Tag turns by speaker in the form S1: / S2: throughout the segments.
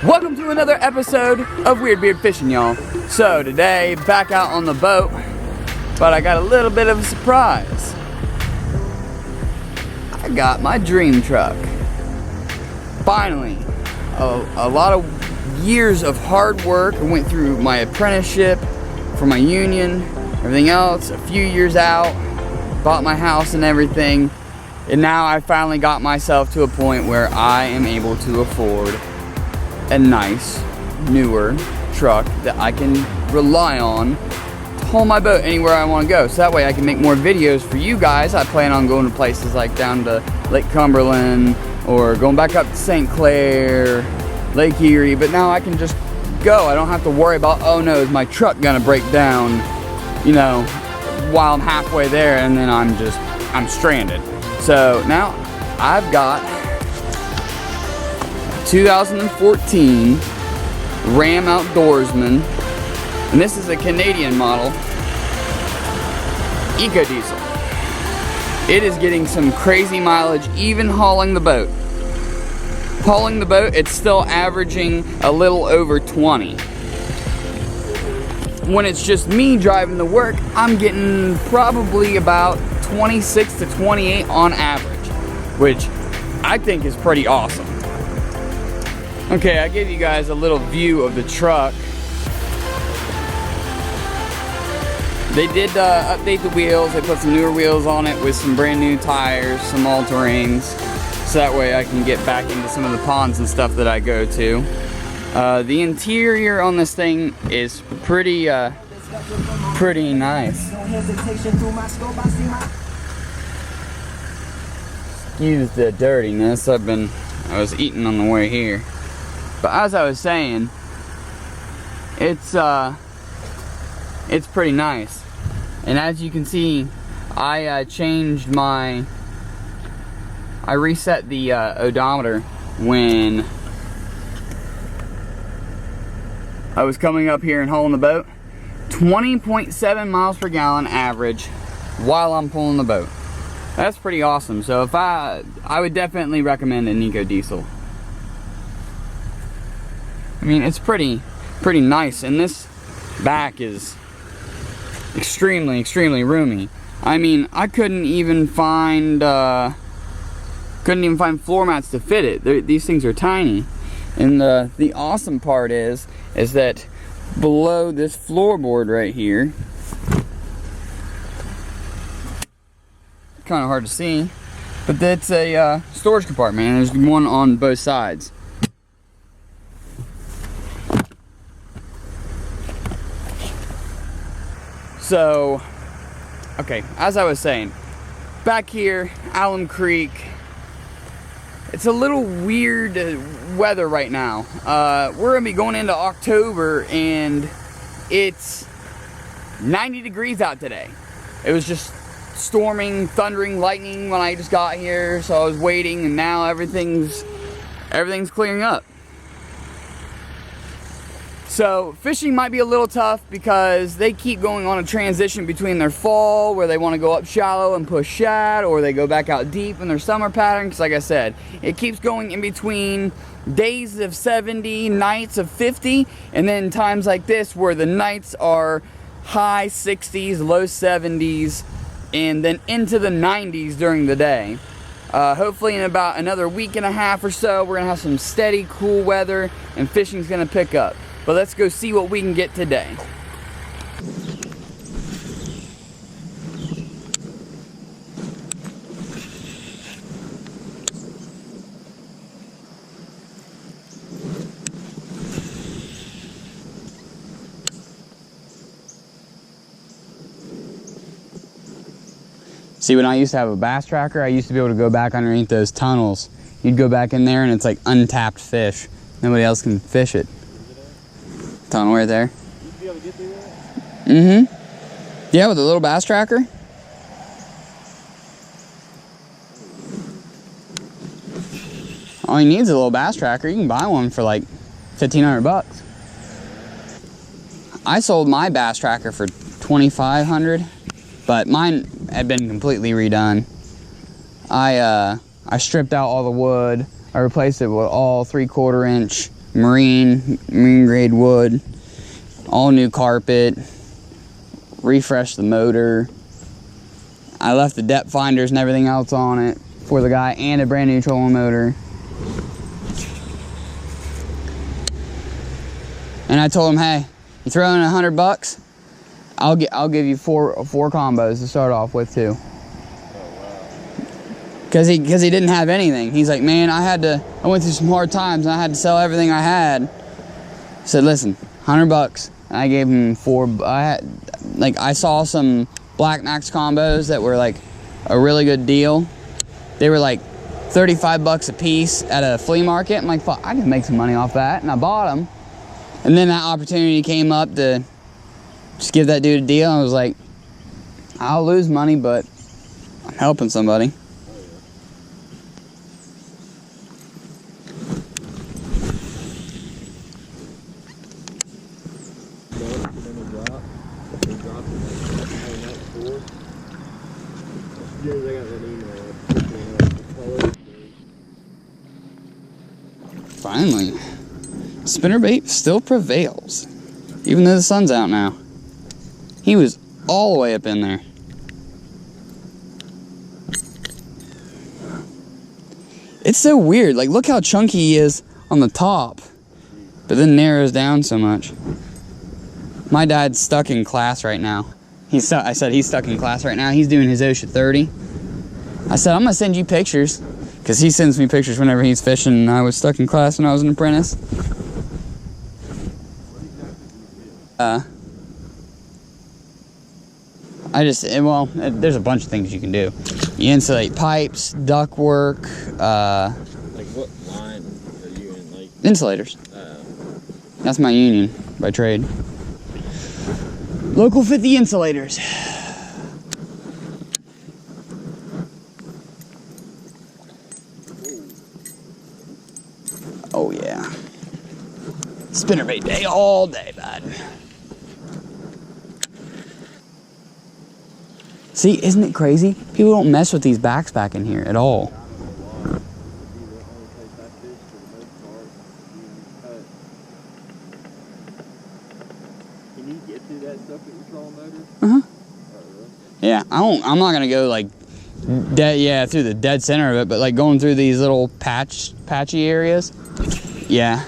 S1: Welcome to another episode of Weird Beard Fishing, y'all. So today, back out on the boat, but I got a little bit of a surprise. I got my dream truck. Finally, a lot of years of hard work. I went through my apprenticeship for my union, everything else, a few years out, bought my house and everything, and now I finally got myself to a point where I am able to afford a nice, newer truck that I can rely on to haul my boat anywhere I want to go. So that way I can make more videos for you guys. I plan on going to places like down to Lake Cumberland or going back up to St. Clair, Lake Erie, but now I can just go. I don't have to worry about, oh no, is my truck gonna break down, you know, while I'm halfway there and then I'm stranded. So now I've got 2014 Ram Outdoorsman, and this is a Canadian model, Eco Diesel. It is getting some crazy mileage even hauling the boat. Hauling the boat, it's still averaging a little over 20. When it's just me driving to work, I'm getting probably about 26 to 28 on average, which I think is pretty awesome. Okay, I gave you guys a little view of the truck. They did update the wheels. They put some newer wheels on it with some brand new tires, some all-terrains, so that way I can get back into some of the ponds and stuff that I go to. The interior on this thing is pretty nice. Excuse the dirtiness. I was eating on the way here. But as I was saying, it's pretty nice. And as you can see, I reset the odometer when I was coming up here and hauling the boat. 20.7 miles per gallon average while I'm pulling the boat. That's pretty awesome. So if I would definitely recommend an Eco Diesel. I mean, it's pretty nice, and this back is extremely roomy. I mean, I couldn't even find floor mats to fit it. These things are tiny, and the awesome part is that below this floorboard right here, kind of hard to see, but that's a storage compartment, and there's one on both sides. So, okay, as I was saying, back here, Alum Creek, it's a little weird weather right now. We're gonna be going into October and it's 90 degrees out today. It was just storming, thundering, lightning when I just got here, so I was waiting, and now everything's clearing up. So fishing might be a little tough because they keep going on a transition between their fall, where they want to go up shallow and push shad, or they go back out deep in their summer pattern. Because like I said, it keeps going in between days of 70, nights of 50, and then times like this where the nights are high 60s, low 70s, and then into the 90s during the day. Hopefully in about another week and a half or so, we're gonna have some steady, cool weather, and fishing's gonna pick up. But let's go see what we can get today. See, when I used to have a bass tracker, I used to be able to go back underneath those tunnels. You'd go back in there and it's like untapped fish. Nobody else can fish it. Tunnel right there. You'd be able to get through that? Mm-hmm. Yeah, with a little bass tracker. All he needs is a little bass tracker. You can buy one for like 1,500 bucks. I sold my bass tracker for 2,500, but mine had been completely redone. I stripped out all the wood. I replaced it with all 3/4 inch marine grade wood, all new carpet, refreshed the motor. I left the depth finders and everything else on it for the guy, and a brand new trolling motor. And I told him, hey, you throw in $100, I'll give you four combos to start off with too. Cause he didn't have anything. He's like, man, I went through some hard times and I had to sell everything I had. I said, listen, $100. And I gave him I saw some Black Max combos that were like a really good deal. They were like 35 bucks a piece at a flea market. I'm like, fuck, I can make some money off that. And I bought them. And then that opportunity came up to just give that dude a deal. I was like, I'll lose money, but I'm helping somebody. Finally, spinnerbait still prevails, even though the sun's out now. He was all the way up in there. It's so weird. Like, look how chunky he is on the top, but then narrows down so much. My dad's stuck in class right now. I said he's stuck in class right now. He's doing his OSHA 30. I said, I'm gonna send you pictures, because he sends me pictures whenever he's fishing, and I was stuck in class when I was an apprentice. There's a bunch of things you can do. You insulate pipes, duct work.
S2: Like what line are you in? Like
S1: insulators. That's my union by trade. Local 50 insulators. Oh yeah. Spinnerbait day all day, bud. See, isn't it crazy? People don't mess with these backs back in here at all.
S2: Can you get through that stuff with your trolling motor?
S1: Uh-huh. Yeah, I'm not gonna go like through the dead center of it, but like going through these little patchy areas. Yeah.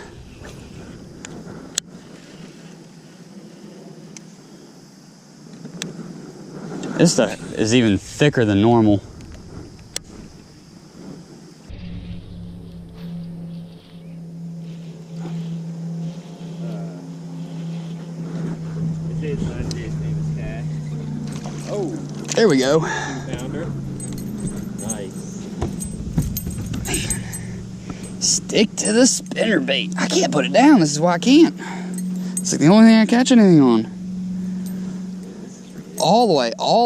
S1: This stuff is even thicker than normal.
S2: Oh,
S1: there we go.
S2: Found her. Nice.
S1: Stick to the spinnerbait. I can't put it down. This is why I can't. It's like the only thing I catch anything on. All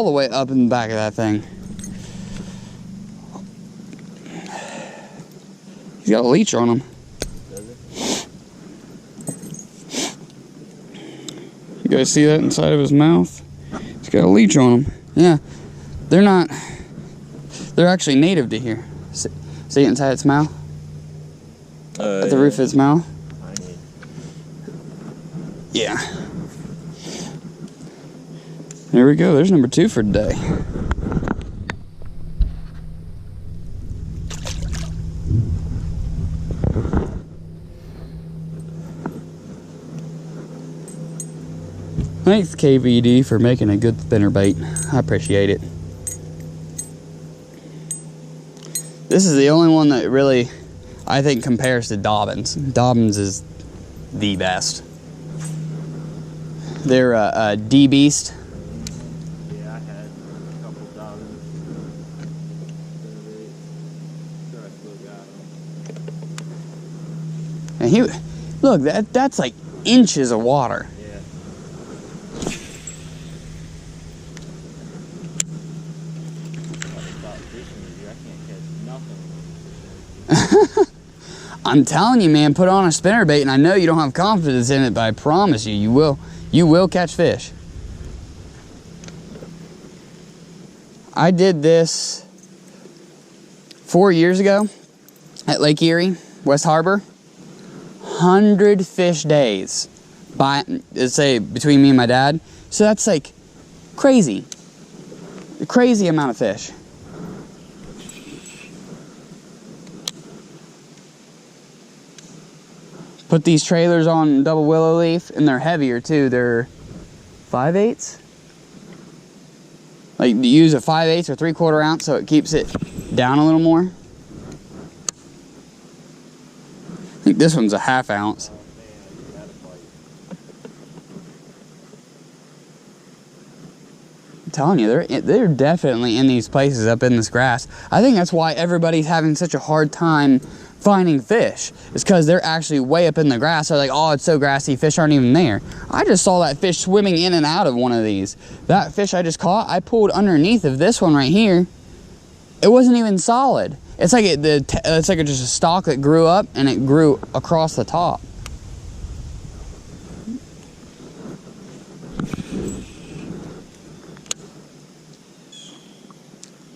S1: the way up in the back of that thing. He's got a leech on him. You guys see that inside of his mouth? He's got a leech on him. Yeah, they're actually native to here. See it inside its mouth? At the roof of its mouth? Yeah. There we go, there's number 2 for today. Thanks KVD for making a good spinnerbait. I appreciate it. This is the only one that really, I think, compares to Dobbins. Dobbins is the best. They're a D-Beast.
S2: Yeah, I had a couple Dobbins. Sure, I still got them.
S1: And look, that's like inches of water.
S2: Yeah. About fishing with you, I can't catch nothing.
S1: I'm telling you, man, put on a spinnerbait, and I know you don't have confidence in it, but I promise you, you will catch fish. I did this 4 years ago at Lake Erie, West Harbor. 100 fish days by, let's say, between me and my dad. So that's like crazy. A crazy amount of fish. Put these trailers on double willow leaf, and they're heavier too. They're 5/8. Like, you use a 5/8 or 3/4 ounce so it keeps it down a little more. I think this one's a 1/2 ounce. I'm telling you, they're definitely in these places up in this grass. I think that's why everybody's having such a hard time finding fish. It's because they're actually way up in the grass. They're like, oh, it's so grassy, fish aren't even there. I just saw that fish swimming in and out of one of these. That fish I just caught, I pulled underneath of this one right here. It wasn't even solid. It's like it's like just a stalk that grew up and it grew across the top.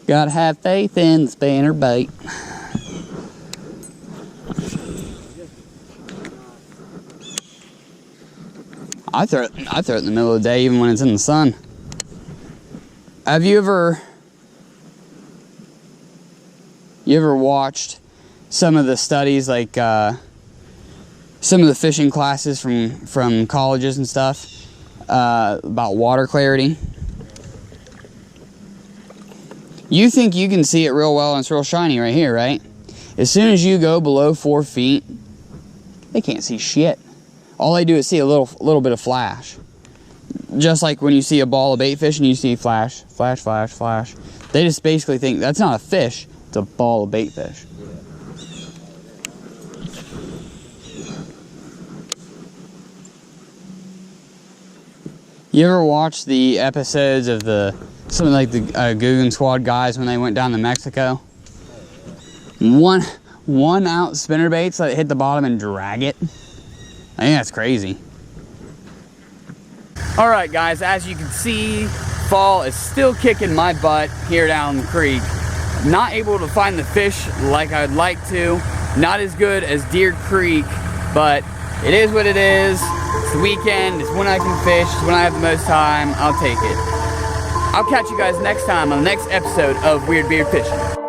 S1: Gotta have faith in the spinner bait. I throw it in the middle of the day, even when it's in the sun. Have you ever watched some of the studies, like some of the fishing classes from colleges and stuff about water clarity? You think you can see it real well and it's real shiny right here, right? As soon as you go below 4 feet, they can't see shit. All they do is see a little bit of flash. Just like when you see a ball of bait fish and you see flash, flash, flash, flash. They just basically think that's not a fish, it's a ball of bait fish. You ever watch the episodes of something like the Guggen Squad guys when they went down to Mexico? 1 ounce spinnerbaits, let it hit the bottom and drag it. I think that's crazy. All right, guys, as you can see, fall is still kicking my butt here down the creek. Not able to find the fish like I'd like to. Not as good as Deer Creek, but it is what it is. It's the weekend, it's when I can fish, it's when I have the most time. I'll take it. I'll catch you guys next time on the next episode of Weird Beard Fishing.